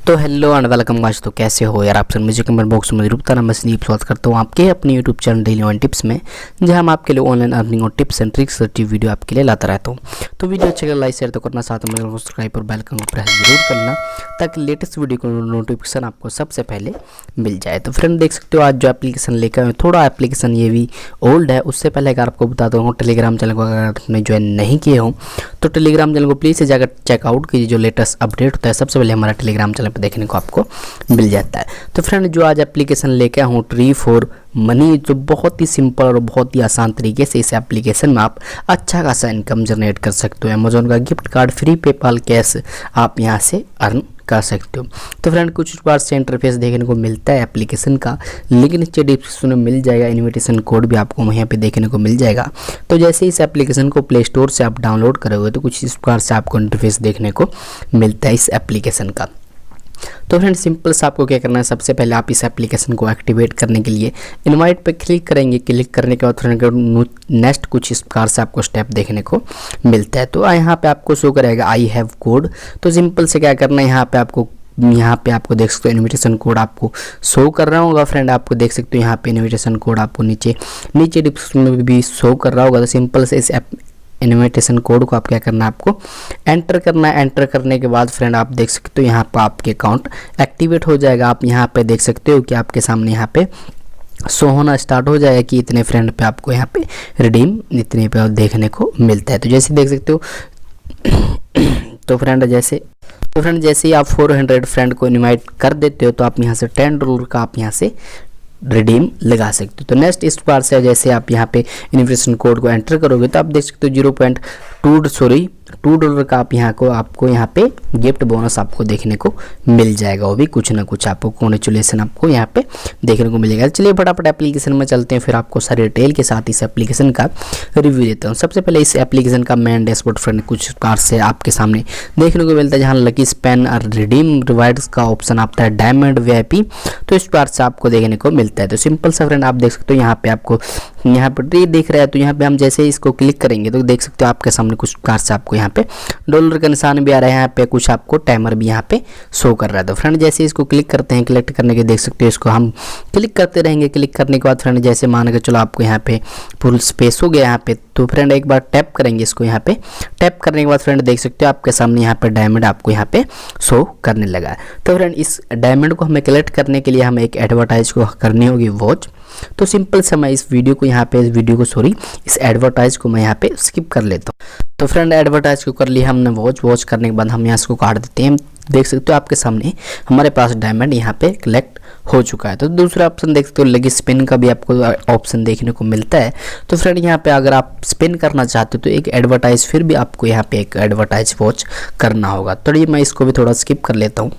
तो hello and welcome guys. तो कैसे हो यार आप सब। मुझे कमेंट बॉक्स में जरूर बताना। मैं स्लीप स्वागत करता हूँ आपके अपने YouTube channel daily one tips में, जहां हम आपके लिए ऑनलाइन अर्निंग और tips and tricks related video आपके लिए लाता रहता हूँ। तो वीडियो अच्छे लगे लाइक शेयर तो करना, साथ में सब्सक्राइब और बेल आइकन को प्रेस जरूर करना, ताकि लेटेस्ट वीडियो को नोटिफिकेशन आपको सबसे पहले मिल जाए। तो फ्रेंड देख सकते हो आज जो एप्लीकेशन लेकर आए, थोड़ा एप्लीकेशन ये भी ओल्ड है। उससे पहले अगर आपको बताता हूँ टेलीग्राम चैनल को अगर आपने ज्वाइन नहीं किए हो तो टेलीग्राम चैनल को प्लीज़ से जाकर चेकआउट कीजिए। जो लेटेस्ट अपडेट होता है सबसे पहले हमारा टेलीग्राम चैनल पर देखने को आपको मिल जाता है। तो फ्रेंड जो आज एप्लीकेशन लेके आया हूँ ट्री फॉर मनी, जो बहुत ही सिंपल और बहुत ही आसान तरीके से इस एप्लीकेशन में आप अच्छा खासा इनकम जनरेट कर सकते हो। अमेजोन का gift card, free PayPal cash आप यहाँ से अर्न कर सकते हो। तो फ्रेंड कुछ बार से इंटरफेस देखने को मिलता है एप्लीकेशन का, लेकिन नीचे डिस्क्रिप्शन में मिल जाएगा, इन्विटेशन कोड भी आपको यहाँ पे देखने को मिल जाएगा। तो जैसे इस एप्लीकेशन को प्ले स्टोर से आप डाउनलोड करोगे तो कुछ इस प्रकार से आपको इंटरफेस देखने को मिलता है इस एप्लीकेशन का। तो फ्रेंड सिंपल से आपको क्या करना है, सबसे पहले आप इस एप्लीकेशन को एक्टिवेट करने के लिए इनवाइट पे क्लिक करेंगे। क्लिक करने के बाद फ्रेंड नेक्स्ट कुछ इस प्रकार से आपको स्टेप देखने को मिलता है। तो यहाँ पे आपको शो करेगा आई हैव कोड। तो सिंपल से क्या करना है, यहाँ पे आपको देख सकते हो इन्विटेशन कोड आपको शो कर रहा होगा। फ्रेंड आपको देख सकते हो यहाँ पे इन्विटेशन कोड आपको नीचे डिस्क्रिप्शन में भी शो कर रहा होगा। तो सिंपल से इस इन्विटेशन कोड को आप क्या करना है, आपको एंटर करना है। एंटर करने के बाद फ्रेंड आप देख सकते हो यहाँ पर आपके अकाउंट एक्टिवेट हो जाएगा। आप यहाँ पे देख सकते हो कि आपके सामने यहाँ पे शो होना स्टार्ट हो जाएगा कि इतने फ्रेंड पे आपको यहाँ पे रिडीम इतने पे देखने को मिलता है। तो जैसे देख सकते हो तो फ्रेंड जैसे ही आप 400 फ्रेंड को इनवाइट कर देते हो तो आप यहाँ से $10 का आप यहाँ से रिडीम लगा सकते हो। तो नेक्स्ट इस बार से जैसे आप यहाँ पे इन्विटेशन कोड को एंटर करोगे तो आप देख सकते हो $2 का आपको यहाँ पे गिफ्ट बोनस आपको देखने को मिल जाएगा। वो भी कुछ ना कुछ आपको कॉन्ग्रेचुलेसन आपको यहाँ पे देखने को मिलेगा। चलिए फटाफट एप्लीकेशन में चलते हैं, फिर आपको सारे डिटेल के साथ इस एप्लीकेशन का रिव्यू देता हूँ। सबसे पहले इस एप्लीकेशन का मेन डैशबोर्ड फ्रेंड कुछ प्रकार से आपके सामने देखने को मिलता है, जहाँ लकी स्पेन और रिडीम रिवार्ड्स का ऑप्शन आता है, डायमंड VIP। तो इस प्रकार से आपको देखने को मिलता है। तो सिंपल सा फ्रेंड आप देख सकते हो यहाँ पे आपको यहाँ पर ट्री दिख रहा है। तो यहाँ पे हम जैसे इसको क्लिक करेंगे तो देख सकते हो आपके सामने कुछ प्रकार से आपको यहाँ पे डॉलर का निशान भी आ रहा है, यहाँ पे कुछ आपको टाइमर भी यहाँ पे शो कर रहा है। तो फ्रेंड जैसे इसको क्लिक करते हैं, क्लिक करने के देख सकते हो इसको हम क्लिक करते रहेंगे। क्लिक करने के बाद फ्रेंड जैसे मान के चलो आपको यहाँ पे फुल स्पेस हो गया यहाँ पे, तो फ्रेंड एक बार टैप करेंगे इसको। यहाँ पे टैप करने के बाद फ्रेंड देख सकते हो आपके सामने यहाँ पे डायमंड आपको यहाँ पे शो करने लगा है। तो फ्रेंड इस डायमंड को हमें कलेक्ट करने के लिए हमें एक एडवर्टाइज को करनी होगी वॉच। तो सिंपल से मैं इस वीडियो को इस एडवर्टाइज को मैं यहाँ पे स्किप कर लेता हूँ। तो फ्रेंड एडवर्टाइज को कर लिया हमने वॉच करने के बाद हम यहाँ इसको काट देते हैं। देख सकते हो आपके सामने हमारे पास डायमंड यहाँ पे कलेक्ट हो चुका है। तो दूसरा ऑप्शन देख सकते हो लगी स्पिन का भी आपको ऑप्शन देखने को मिलता है। तो फ्रेंड यहाँ पे अगर आप स्पिन करना चाहते हो तो एक एडवर्टाइज फिर भी आपको यहाँ पे एक एडवर्टाइज वॉच करना होगा। तो ये मैं इसको भी थोड़ा स्किप कर लेता हूँ।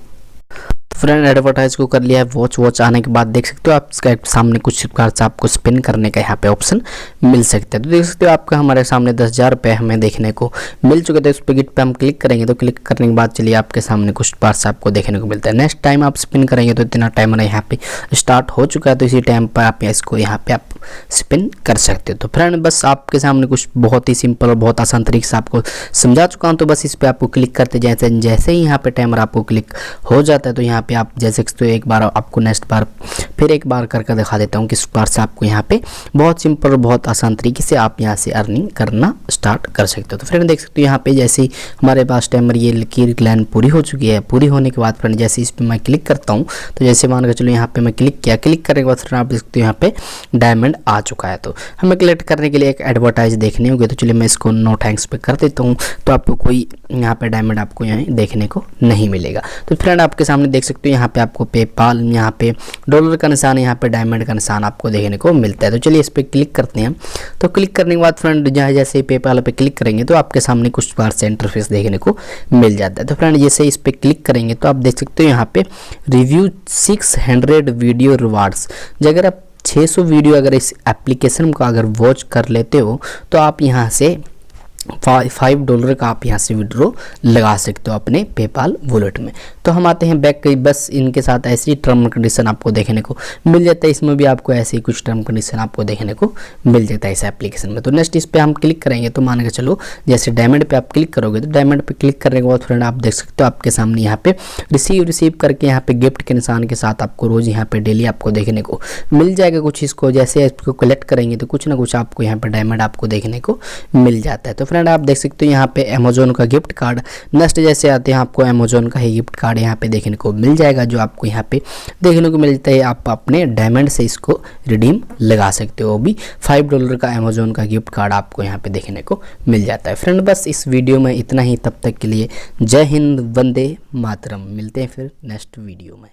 फ्रेंड एडवर्टाइज को कर लिया है वॉच आने के बाद देख सकते हो आप इसका सामने कुछ प्रकार से आपको स्पिन करने का यहाँ पे ऑप्शन मिल सकता है। तो देख सकते हो आपका हमारे सामने 10,000 रुपये हमें देखने को मिल चुके थे। उस पर गिट पे हम क्लिक करेंगे तो क्लिक करने के बाद चलिए आपके सामने कुछ प्रकार से आपको देखने को मिलता है। नेक्स्ट टाइम आप स्पिन करेंगे तो इतना टाइमर यहाँ पे स्टार्ट हो चुका है। तो इसी टाइम पर आप इसको यहाँ पे आप स्पिन कर सकते हो। तो फ्रेंड बस आपके सामने कुछ बहुत ही सिंपल और बहुत आसान तरीके से आपको समझा चुका हूँ। तो बस इस पर आपको क्लिक करते जैसे ही यहाँ पे टाइमर आपको क्लिक हो जाता है तो यहाँ पे आप जैसे तो एक बार आपको नेक्स्ट बार फिर एक बार करके दिखा देता हूँ किस बार से आपको यहाँ पे बहुत सिंपल और बहुत आसान तरीके से आप यहाँ से अर्निंग करना स्टार्ट कर सकते हो। तो फ्रेंड देख सकते हो यहाँ पे जैसे ही हमारे पास टाइमर ये की लाइन पूरी हो चुकी है। पूरी होने के बाद फ्रेंड जैसे इस पर मैं क्लिक करता हूँ तो जैसे मान के चलो यहाँ पे मैं क्लिक किया, क्लिक करने के बाद फ्रेंड आप देख सकते हो यहाँ पे डायमंड आ चुका है। तो हमें कलेक्ट करने के लिए एक एडवर्टाइज देखनी होगी। तो चलिए मैं इसको नो थैंक्स पे कर देता हूँ। तो आपको कोई यहाँ पे डायमंड आपको यहाँ देखने को नहीं मिलेगा। तो फ्रेंड आपके सामने देख सकते हो यहाँ पे आपको पेपाल, यहाँ पे डॉलर का निशान, यहाँ पे डायमंड का निशान आपको देखने को मिलता है। तो चलिए इस पर क्लिक करते हैं। तो क्लिक करने के बाद फ्रेंड जैसे पेपाल पे क्लिक करेंगे तो आपके सामने कुछ बार से इंटरफेस देखने को मिल जाता है। तो फ्रेंड जैसे इस पर क्लिक करेंगे तो आप देख सकते हो यहाँ पे रिव्यू 600 वीडियो रिवार्ड्स। अगर आप 600 वीडियो अगर इस एप्लीकेशन को अगर वॉच कर लेते हो तो आप यहाँ से $5 का आप यहाँ से विड्रॉ लगा सकते हो अपने पेपाल वॉलेट में। तो हम आते हैं बैक, बस इनके साथ ऐसी ही टर्म कंडीशन आपको देखने को मिल जाता है। इसमें भी आपको ऐसे ही कुछ टर्म कंडीशन आपको देखने को मिल जाता है इस एप्लीकेशन में। तो नेक्स्ट इस पर हम क्लिक करेंगे तो मान के चलो जैसे डायमंड पे आप क्लिक करोगे तो डायमंड पे क्लिक करने के बाद फ्रेंड आप देख सकते हो आपके सामने यहाँ पे रिसीव करके यहाँ पे गिफ्ट के निशान के साथ आपको रोज यहाँ पे डेली आपको देखने को मिल जाएगा कुछ। इसको जैसे इसको कलेक्ट करेंगे तो कुछ ना कुछ आपको यहाँ पे डायमंड आपको देखने को मिल जाता है। तो फ्रेंड आप देख सकते हो यहाँ पे अमेजोन का गिफ्ट कार्ड, नेक्स्ट जैसे आते हैं आपको अमेजोन का ही गिफ्ट कार्ड यहाँ पे देखने को मिल जाएगा, जो आपको यहाँ पे देखने को मिलता है। आप अपने डायमंड से इसको रिडीम लगा सकते हो, वो भी $5 का अमेजोन का गिफ्ट कार्ड आपको यहाँ पे देखने को मिल जाता है। फ्रेंड बस इस वीडियो में इतना ही, तब तक के लिए जय हिंद, वंदे मातरम। मिलते हैं फिर नेक्स्ट वीडियो में।